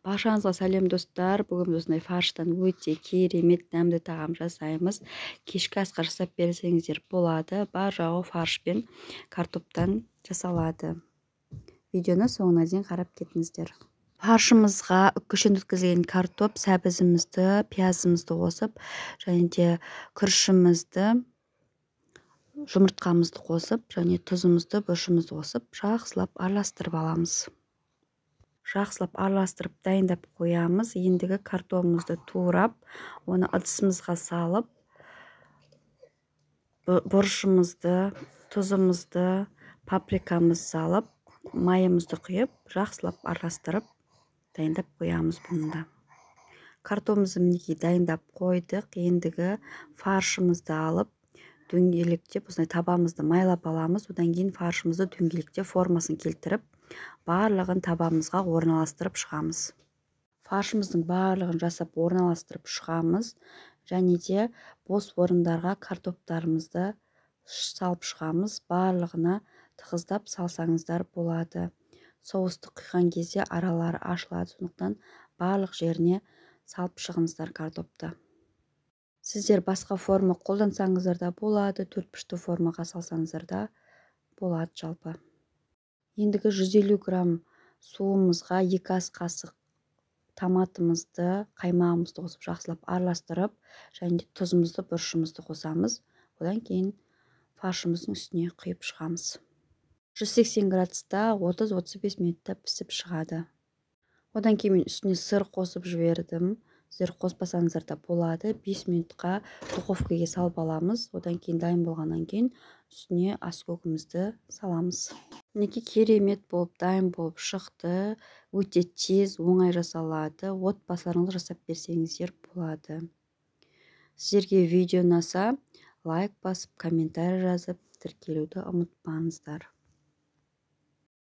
Баршаңызға сәлем достар. Бүгін осындай фарштан өте керемет дәмді тағам жасаймыз. Кешкі асқа жасап берсеңіздер болады. Бар жағы фарш пен картоптан жасалады. Видеоны соңына дейін қарап кетіңіздер. Фаршымызға үккішін өткізілген картоп, сәбізімізді, пиязымызды қосып, және де күрішімізді, жұмыртқамызды қосып, және тұзымызды, бұрышымызды қосып, жақсылап араластырып аламыз. Жақсылап араластырып дайындап қоямыз. Ендігі картопымызды турап, оны ыдысымызға салып, бұрышымызды, тұзымызды, паприкамызды салып, майымызды құйып, жақсылап араластырып дайындап қоямыз бұнда. Картопымызды мінекей дайындап қойдық. Ендігі фаршымызды алып, дөңгелектеп, осындай табамызды майлап аламыз. Одан кейін фаршымызды дөңгелектеп формасын келтіріп, барлығын табамызға орналастырып шығамыз. Фаршымыздың барлығын жасап орналастырып шығамыз. Және де бос орындарға картоптарымызды салып шығамыз. Барлығына тығыздап салсаңыздар болады. Соусты құйған кезде аралары ашылады. Сондықтан барлық жеріне салып шығыңыздар картопты. Сіздер басқа форма қолдансаңыздар да болады, төртбұрышты формаға салсаңыздар да болады жалпы. Ендігі 150 грамм суымызға 2 ас қасық томатымызды, қаймағымызды қосып жақсылап араластырып, және тұзымызды, бұрышымызды қосамыз. Одан кейін фаршымыздың үстіне құйып шығамыз. 180 градуста 30-35 минутта пісіп шығады. Одан кейін мен үстіне сыр қосып жібердім. Сіздер қоспасаңыздар да болады. 5 минутқа духовкаға салып аламыз. Одан кейін дайын болғаннан кейін үстіне аскөгімізді саламыз. Мінекей керемет болып дайын болып шықты. Өте тез, оңай жасалады. Отбасыларыңызға жасап берсеңіздер болады. Сіздерге видео ұнаса, лайк басып, комментарий жазып, тіркелуді ұмытпаңыздар.